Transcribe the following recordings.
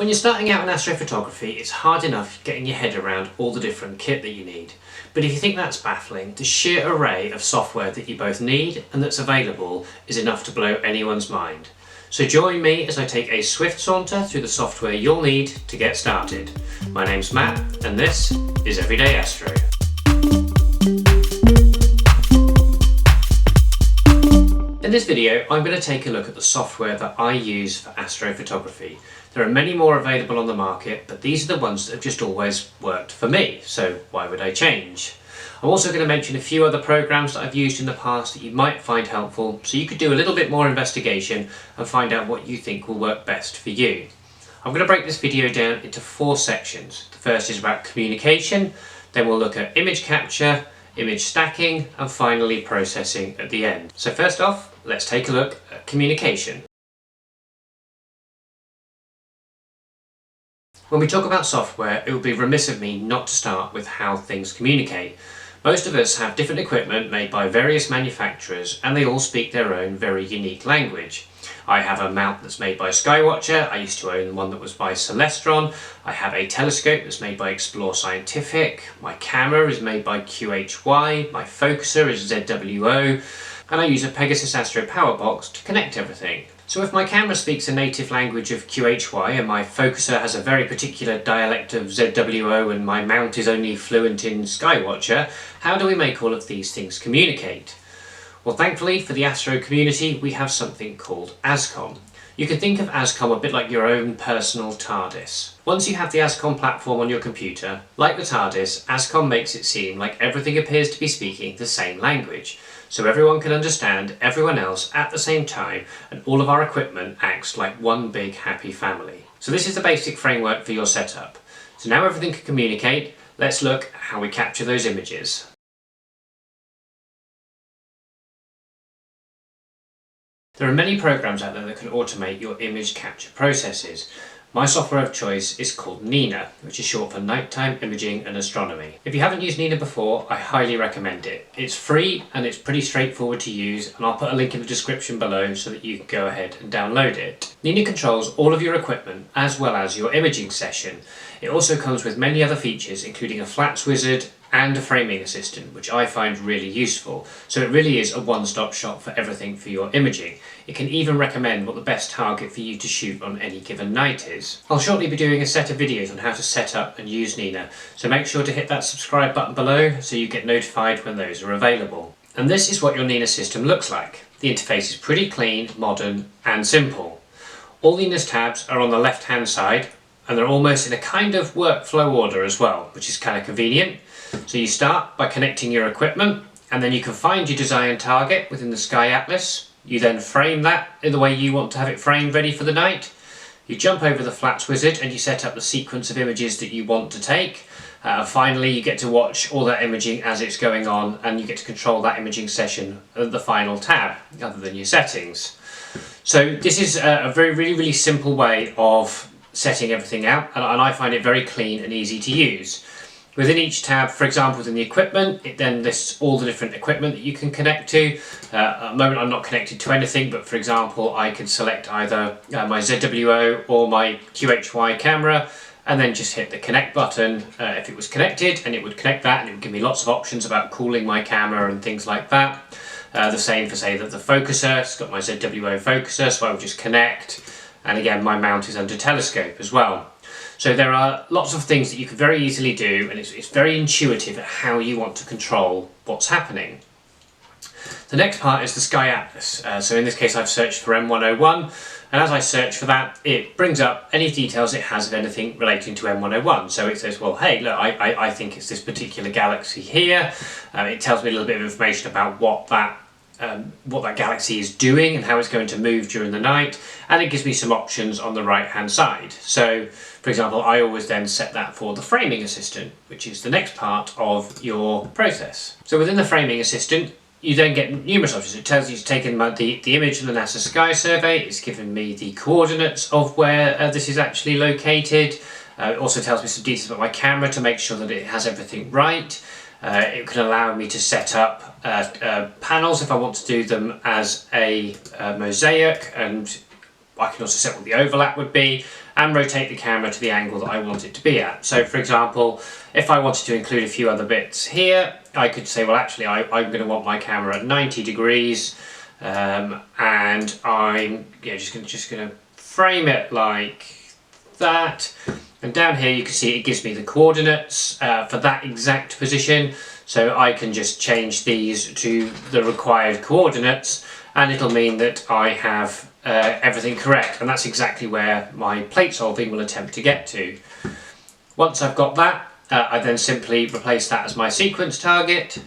When you're starting out in astrophotography, it's hard enough getting your head around all the different kit that you need. But if you think that's baffling, the sheer array of software that you both need and that's available is enough to blow anyone's mind. So join me as I take a swift saunter through the software you'll need to get started. My name's Matt, and this is Everyday Astro. In this video, I'm going to take a look at the software that I use for astrophotography. There are many more available on the market, but these are the ones that have just always worked for me, so why would I change? I'm also going to mention a few other programs that I've used in the past that you might find helpful, so you could do a little bit more investigation and find out what you think will work best for you. I'm going to break this video down into 4 sections. The first is about communication, then we'll look at image capture, image stacking, and finally processing at the end. So first off, let's take a look at communication. When we talk about software, it would be remiss of me not to start with how things communicate. Most of us have different equipment made by various manufacturers, and they all speak their own very unique language. I have a mount that's made by Skywatcher. I used to own one that was by Celestron. I have a telescope that's made by Explore Scientific. My camera is made by QHY. My focuser is ZWO. And I use a Pegasus Astro power box to connect everything. So if my camera speaks a native language of QHY and my focuser has a very particular dialect of ZWO and my mount is only fluent in Skywatcher, how do we make all of these things communicate? Well, thankfully for the Astro community, we have something called ASCOM. You can think of ASCOM a bit like your own personal TARDIS. Once you have the ASCOM platform on your computer, like the TARDIS, ASCOM makes it seem like everything appears to be speaking the same language, so everyone can understand everyone else at the same time, and all of our equipment acts like one big happy family. So this is the basic framework for your setup. So now everything can communicate, let's look at how we capture those images. There are many programs out there that can automate your image capture processes. My software of choice is called Nina, which is short for Nighttime Imaging and Astronomy. If you haven't used Nina before, I highly recommend it. It's free and it's pretty straightforward to use, and I'll put a link in the description below so that you can go ahead and download it. Nina controls all of your equipment as well as your imaging session. It also comes with many other features, including a flats wizard and a framing assistant, which I find really useful. So it really is a one-stop shop for everything for your imaging. It can even recommend what the best target for you to shoot on any given night is. I'll shortly be doing a set of videos on how to set up and use Nina, so make sure to hit that subscribe button below so you get notified when those are available. And this is what your Nina system looks like. The interface is pretty clean, modern and simple. All Nina's tabs are on the left hand side, and they're almost in a kind of workflow order as well, which is kind of convenient. So you start by connecting your equipment, and then you can find your desired target within the Sky Atlas. You then frame that in the way you want to have it framed ready for the night. You jump over the flats wizard and you set up the sequence of images that you want to take. Finally, you get to watch all that imaging as it's going on, and you get to control that imaging session at the final tab, other than your settings. So this is a really simple way of setting everything out, and I find it very clean and easy to use. Within each tab, for example, within the equipment, it then lists all the different equipment that you can connect to. At the moment I'm not connected to anything, but for example I could select either my ZWO or my QHY camera and then just hit the connect button if it was connected, and it would connect that, and it would give me lots of options about cooling my camera and things like that. The same for, say, that the focuser, it's got my ZWO focuser, so I would just connect, and again my mount is under telescope as well. So there are lots of things that you can very easily do, and it's very intuitive at how you want to control what's happening. The next part is the Sky Atlas. So in this case I've searched for M101, and as I search for that it brings up any details it has of anything relating to M101. So it says, well, hey, look, I think it's this particular galaxy here. It tells me a little bit of information about what that galaxy is doing and how it's going to move during the night, and it gives me some options on the right hand side. So for example, I always then set that for the framing assistant, which is the next part of your process. So within the framing assistant you then get numerous options. It tells you it's taken the image from the NASA Sky Survey, it's given me the coordinates of where this is actually located. It also tells me some details about my camera to make sure that it has everything right. It can allow me to set up panels if I want to do them as a mosaic, and I can also set what the overlap would be, and rotate the camera to the angle that I want it to be at. So for example, if I wanted to include a few other bits here, I could say, well actually I'm going to want my camera at 90 degrees and I'm just going to frame it like that. And down here you can see it gives me the coordinates for that exact position, so I can just change these to the required coordinates and it'll mean that I have everything correct, and that's exactly where my plate solving will attempt to get to. Once I've got that, I then simply replace that as my sequence target,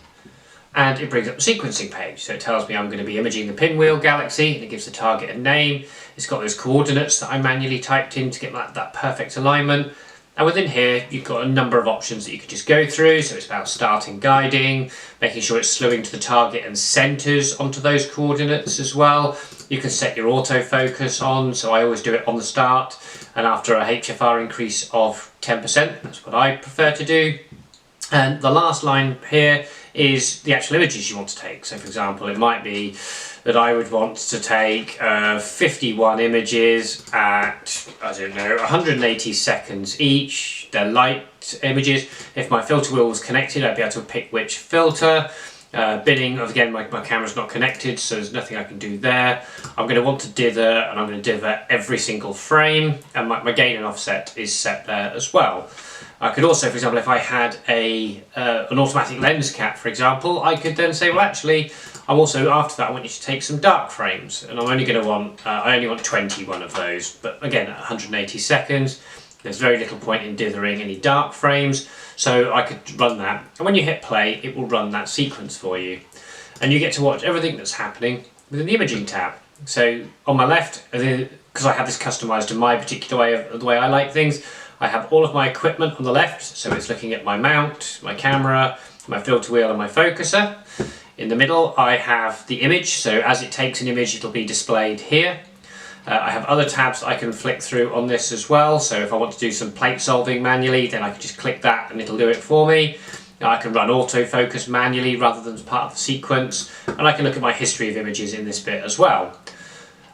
and it brings up the sequencing page. So it tells me I'm going to be imaging the pinwheel galaxy, and it gives the target a name. It's got those coordinates that I manually typed in to get that perfect alignment. And within here, you've got a number of options that you could just go through. So it's about starting guiding, making sure it's slewing to the target and centers onto those coordinates as well. You can set your autofocus on, so I always do it on the start, and after a HFR increase of 10%, that's what I prefer to do. And the last line here is the actual images you want to take. So for example, it might be that I would want to take 51 images at, I don't know, 180 seconds each. They're light images. If my filter wheel was connected, I'd be able to pick which filter. Binning, again, my camera's not connected, so there's nothing I can do there. I'm going to want to dither, and I'm going to dither every single frame, and my gain and offset is set there as well. I could also, for example, if I had an automatic lens cap, for example, I could then say, well actually, I'm also, after that, I want you to take some dark frames, and I'm only going to want, I only want 21 of those, but again, at 180 seconds, there's very little point in dithering any dark frames, so I could run that, and when you hit play, it will run that sequence for you. And you get to watch everything that's happening within the imaging tab. So on my left, because I have this customized to my particular way of the way I like things, I have all of my equipment on the left, so it's looking at my mount, my camera, my filter wheel and my focuser. In the middle I have the image, so as it takes an image it'll be displayed here. I have other tabs that I can flick through on this as well, so if I want to do some plate solving manually, then I can just click that and it'll do it for me. I can run autofocus manually rather than as part of the sequence, and I can look at my history of images in this bit as well.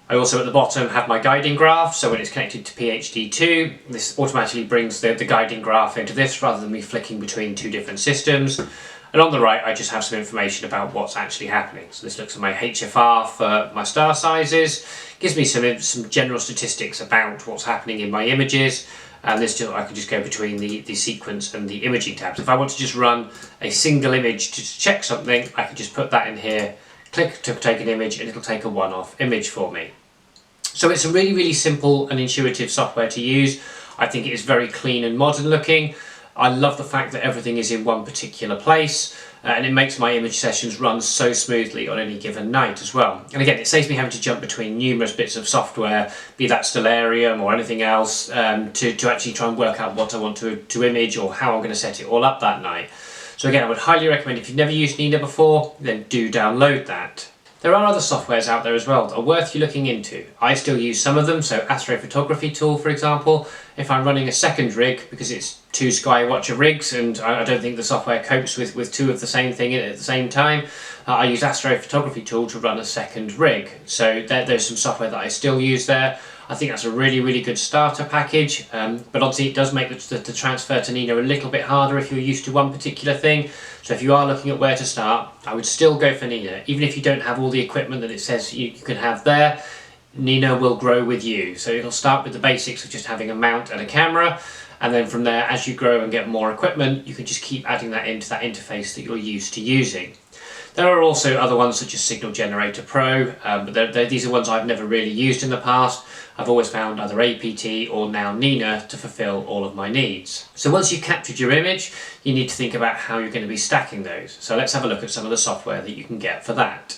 I also at the bottom have my guiding graph, so when it's connected to PHD2, this automatically brings the guiding graph into this rather than me flicking between two different systems. And on the right I just have some information about what's actually happening. So this looks at my HFR for my star sizes, gives me some general statistics about what's happening in my images, and this I can just go between the sequence and the imaging tabs. If I want to just run a single image to check something, I can just put that in here, click to take an image, and it'll take a one-off image for me. So it's a really, really simple and intuitive software to use. I think it is very clean and modern looking. I love the fact that everything is in one particular place, and it makes my image sessions run so smoothly on any given night as well. And again, it saves me having to jump between numerous bits of software, be that Stellarium or anything else, to actually try and work out what I want to image or how I'm going to set it all up that night. So again, I would highly recommend, if you've never used Nina before, then do download that. There are other softwares out there as well that are worth you looking into. I still use some of them, so Astrophotography tool, for example. If I'm running a second rig, because it's two Skywatcher rigs and I don't think the software copes with two of the same thing at the same time, I use Astrophotography tool to run a second rig. So there's some software that I still use there. I think that's a really, really good starter package, but obviously it does make the transfer to Nina a little bit harder if you're used to one particular thing. So if you are looking at where to start, I would still go for Nina. Even if you don't have all the equipment that it says you can have there, Nina will grow with you. So it'll start with the basics of just having a mount and a camera, and then from there, as you grow and get more equipment, you can just keep adding that into that interface that you're used to using. There are also other ones such as Signal Generator Pro, but these are ones I've never really used in the past. I've always found either APT or now Nina to fulfill all of my needs. So once you've captured your image, you need to think about how you're going to be stacking those. So let's have a look at some of the software that you can get for that.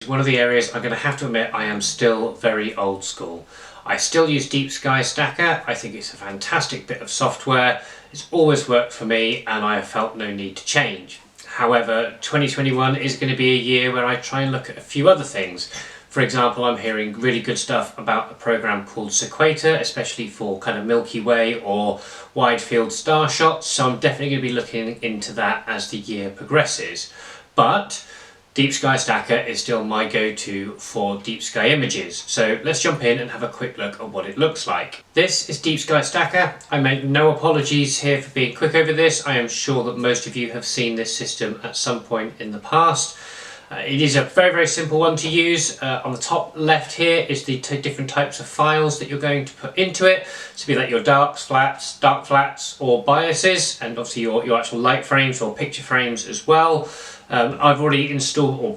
One of the areas I'm going to have to admit I am still very old school. I still use Deep Sky Stacker. I think it's a fantastic bit of software. It's always worked for me and I have felt no need to change. However, 2021 is going to be a year where I try and look at a few other things. For example, I'm hearing really good stuff about a program called Sequator, especially for kind of Milky Way or wide field star shots, so I'm definitely going to be looking into that as the year progresses. But Deep Sky Stacker is still my go-to for deep sky images. So let's jump in and have a quick look at what it looks like. This is Deep Sky Stacker. I make no apologies here for being quick over this. I am sure that most of you have seen this system at some point in the past. It is a very, very simple one to use. On the top left here is the different types of files that you're going to put into it. So be that your dark flats or biases, and obviously your actual light frames or picture frames as well. I've already installed or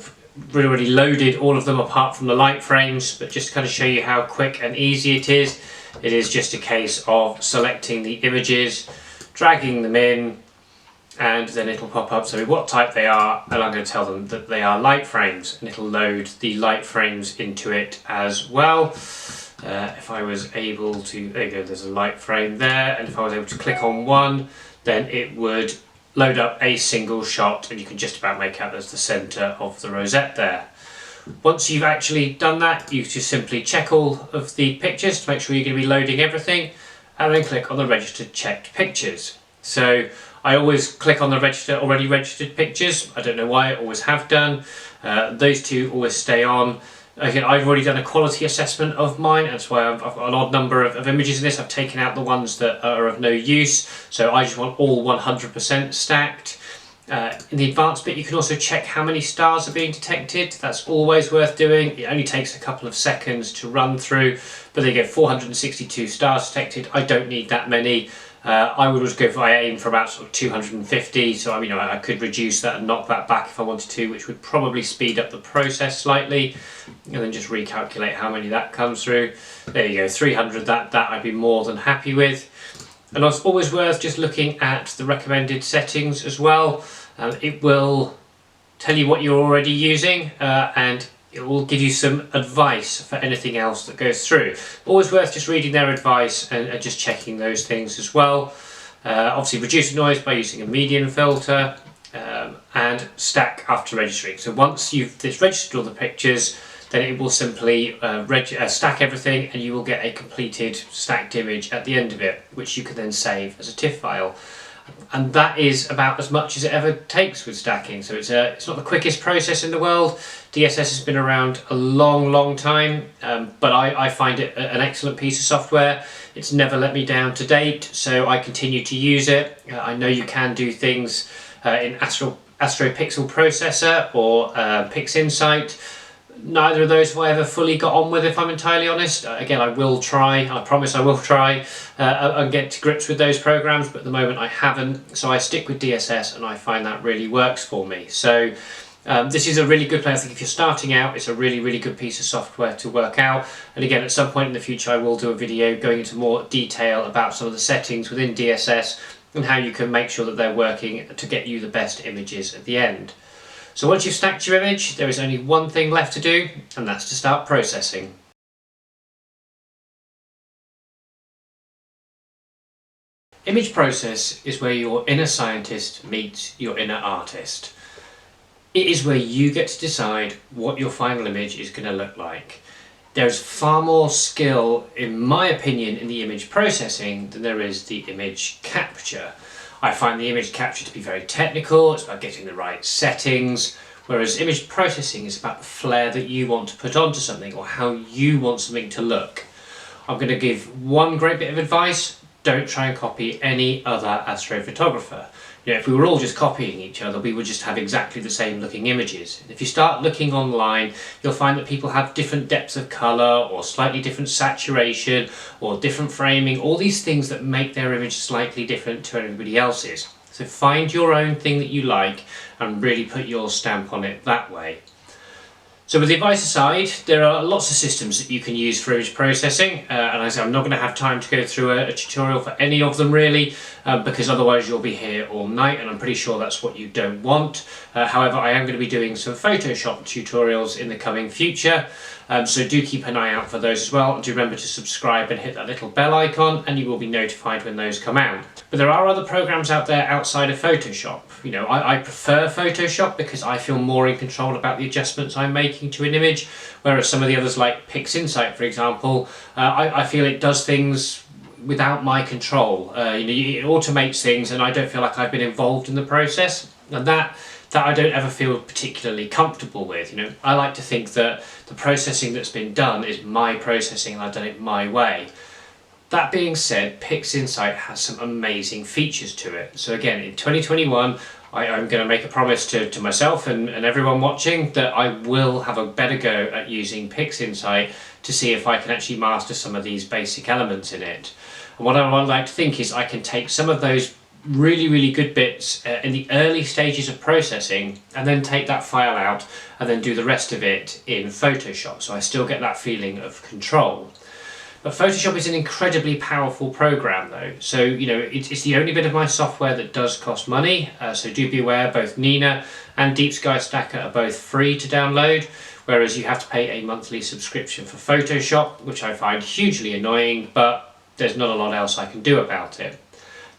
already loaded all of them apart from the light frames, but just to kind of show you how quick and easy it is just a case of selecting the images, dragging them in, and then it'll pop up so what type they are, and I'm going to tell them that they are light frames, and it'll load the light frames into it as well. If I was able to, there you go, there's a light frame there, and if I was able to click on one, then it would load up a single shot, and you can just about make out there's the centre of the rosette there. Once you've actually done that, you just simply check all of the pictures to make sure you're going to be loading everything, and then click on the registered checked pictures. So I always click on the already registered pictures. I don't know why, I always have done. Those two always stay on. Again, I've already done a quality assessment of mine, that's why I've got an odd number of images in this. I've taken out the ones that are of no use, so I just want all 100% stacked. In the advanced bit, you can also check how many stars are being detected. That's always worth doing. It only takes a couple of seconds to run through, but they get 462 stars detected. I don't need that many. I would always go for, I aim for about sort of 250, so I could reduce that and knock that back if I wanted to, which would probably speed up the process slightly, and then just recalculate how many that comes through. There you go, 300, that I'd be more than happy with. And it's always worth just looking at the recommended settings as well. It will tell you what you're already using, and it will give you some advice for anything else that goes through. Always worth just reading their advice and just checking those things as well. Obviously reduce the noise by using a median filter, and stack after registering. So once it's registered all the pictures, then it will simply stack everything, and you will get a completed stacked image at the end of it, which you can then save as a TIFF file. And that is about as much as it ever takes with stacking. So it's not the quickest process in the world. DSS has been around a long time, but I find it an excellent piece of software. It's never let me down to date, so I continue to use it. I know you can do things in Astro Pixel Processor or PixInsight. Neither of those have I ever fully got on with, if I'm entirely honest. Again, I will try, I promise I will try and get to grips with those programs, but at the moment I haven't, so I stick with DSS, and I find that really works for me. So this is a really good place. I think if you're starting out, it's a really good piece of software to work out. And again, at some point in the future, I will do a video going into more detail about some of the settings within DSS and how you can make sure that they're working to get you the best images at the end. So once you've stacked your image, there is only one thing left to do, and that's to start processing. Image process is where your inner scientist meets your inner artist. It is where you get to decide what your final image is going to look like. There's far more skill, in my opinion, in the image processing than there is the image capture. I find the image capture to be very technical, it's about getting the right settings, whereas image processing is about the flair that you want to put onto something or how you want something to look. I'm going to give one great bit of advice: don't try and copy any other astrophotographer. If we were all just copying each other, we would just have exactly the same looking images. If you start looking online, you'll find that people have different depths of colour or slightly different saturation or different framing, all these things that make their image slightly different to everybody else's. So find your own thing that you like and really put your stamp on it that way. So with the advice aside, there are lots of systems that you can use for image processing, and as I say, I'm not going to have time to go through a tutorial for any of them really, because otherwise you'll be here all night, and I'm pretty sure that's what you don't want. However, I am going to be doing some Photoshop tutorials in the coming future, so do keep an eye out for those as well, and do remember to subscribe and hit that little bell icon, and you will be notified when those come out. But there are other programs out there outside of Photoshop. I prefer Photoshop because I feel more in control about the adjustments I'm making to an image, whereas some of the others, like PixInsight for example, I feel it does things without my control. It automates things, and I don't feel like I've been involved in the process, and that that I don't ever feel particularly comfortable with. You know, I like to think that the processing that's been done is my processing and I've done it my way. That being said, PixInsight has some amazing features to it. So again, in 2021, I'm going to make a promise to myself and everyone watching that I will have a better go at using PixInsight to see if I can actually master some of these basic elements in it. And what I would like to think is I can take some of those really good bits in the early stages of processing and then take that file out and then do the rest of it in Photoshop, so I still get that feeling of control. But Photoshop is an incredibly powerful program though, so you know it's the only bit of my software that does cost money, so do be aware both Nina and Deep Sky Stacker are both free to download, whereas you have to pay a monthly subscription for Photoshop, which I find hugely annoying, but there's not a lot else I can do about it.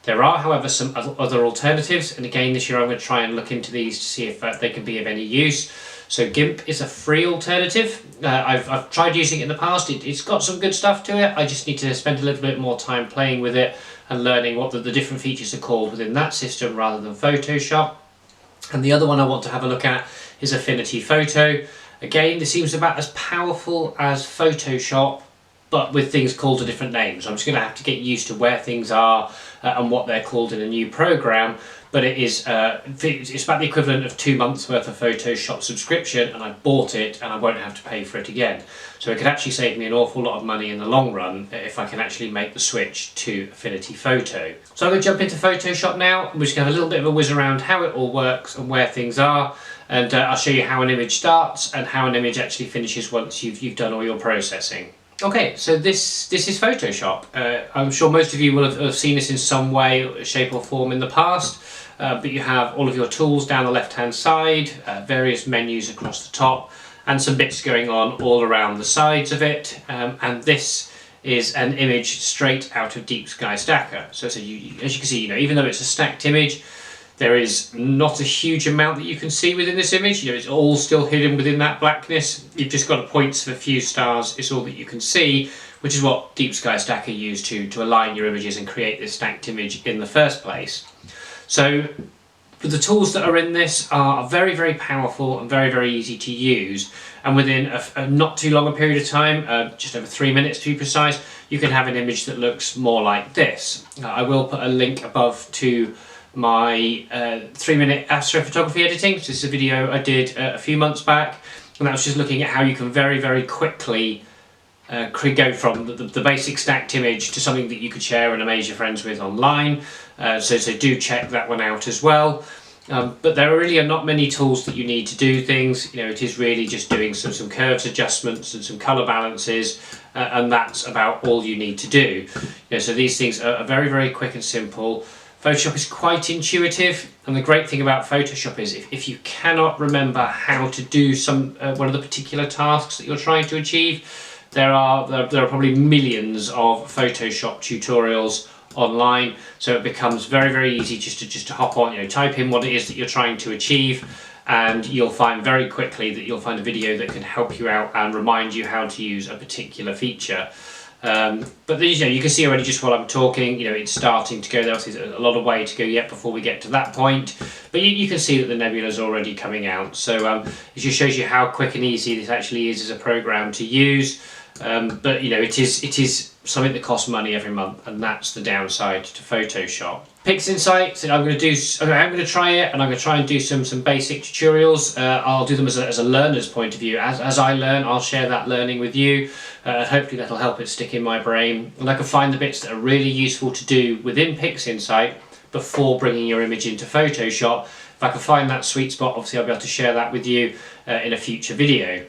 There are, however, some other alternatives, and again this year I'm going to try and look into these to see if they can be of any use. So GIMP is a free alternative. I've tried using it in the past. It's got some good stuff to it. I just need to spend a little bit more time playing with it and learning what the different features are called within that system rather than Photoshop. And the other one I want to have a look at is Affinity Photo. Again, this seems about as powerful as Photoshop, but with things called a different name. So I'm just going to have to get used to where things are and what they're called in a new program. But it is it's about the equivalent of 2 months worth of Photoshop subscription, and I bought it and I won't have to pay for it again. So it could actually save me an awful lot of money in the long run if I can actually make the switch to Affinity Photo. So I'm going to jump into Photoshop now. We're just going to have a little bit of a whiz around how it all works and where things are, and I'll show you how an image starts and how an image actually finishes once you've done all your processing. Okay, so this is Photoshop. I'm sure most of you will have seen this in some way, shape or form in the past, but you have all of your tools down the left hand side, various menus across the top, and some bits going on all around the sides of it, and this is an image straight out of Deep Sky Stacker. So as you can see, you know, even though it's a stacked image, there is not a huge amount that you can see within this image. You know, it's all still hidden within that blackness. You've just got points of a few stars, it's all that you can see, which is what Deep Sky Stacker used to align your images and create this stacked image in the first place. So the tools that are in this are very powerful and very easy to use, and within a not too long a period of time, just over 3 minutes to be precise, you can have an image that looks more like this. I will put a link above to my 3-minute astrophotography editing. So this is a video I did a few months back, and that was just looking at how you can very quickly go from the basic stacked image to something that you could share and amaze your friends with online. So do check that one out as well. But there really are not many tools that you need to do things. You know, it is really just doing some curves adjustments and some color balances, and that's about all you need to do. You know, so these things are very quick and simple. Photoshop is quite intuitive, and the great thing about Photoshop is if you cannot remember how to do one of the particular tasks that you're trying to achieve, there are probably millions of Photoshop tutorials online, so it becomes very easy just to hop on, you know, type in what it is that you're trying to achieve, and you'll find very quickly that you'll find a video that can help you out and remind you how to use a particular feature. But you know, you can see already just while I'm talking, you know, it's starting to go. There's a lot of way to go yet before we get to that point, but you can see that the nebula is already coming out. So it just shows you how quick and easy this actually is as a program to use. But you know, it is something that costs money every month, and that's the downside to Photoshop. PixInsight, so I'm going to try it, and I'm going to try and do some basic tutorials. I'll do them as a learner's point of view. As I learn, I'll share that learning with you. Hopefully that'll help it stick in my brain, and I can find the bits that are really useful to do within PixInsight before bringing your image into Photoshop. If I can find that sweet spot, obviously I'll be able to share that with you in a future video.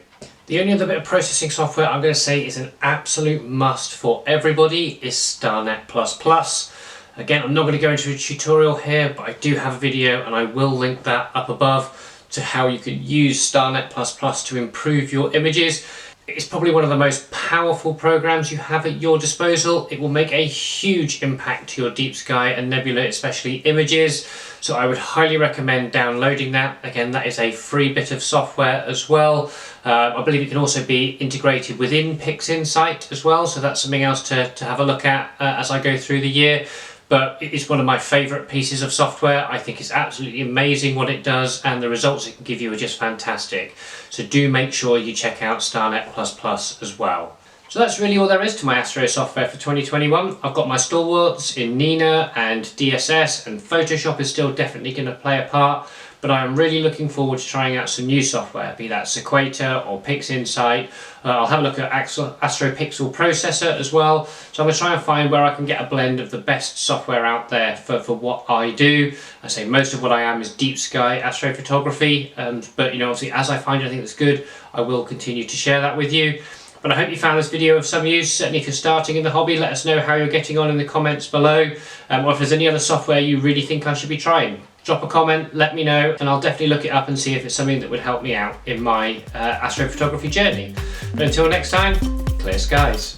The only other bit of processing software I'm going to say is an absolute must for everybody is Starnet++. Again, I'm not going to go into a tutorial here, but I do have a video, and I will link that up above to how you can use Starnet++ to improve your images. It's probably one of the most powerful programs you have at your disposal. It will make a huge impact to your deep sky and nebula, especially images. So I would highly recommend downloading that. Again, that is a free bit of software as well. I believe it can also be integrated within PixInsight as well. So that's something else to have a look at as I go through the year. but it's one of my favourite pieces of software. I think it's absolutely amazing what it does, and the results it can give you are just fantastic. So do make sure you check out Starnet++ as well. So that's really all there is to my Astro software for 2021. I've got my stalwarts in Nina and DSS, and Photoshop is still definitely going to play a part, but I am really looking forward to trying out some new software, be that Sequator or PixInsight. I'll have a look at Astro Pixel Processor as well. So I'm going to try and find where I can get a blend of the best software out there for what I do. I say most of what I am is deep sky astrophotography, but obviously as I find anything that's good, I will continue to share that with you. But I hope you found this video of some use. Certainly if you're starting in the hobby, let us know how you're getting on in the comments below, or if there's any other software you really think I should be trying. Drop a comment, let me know, and I'll definitely look it up and see if it's something that would help me out in my astrophotography journey. But until next time, clear skies.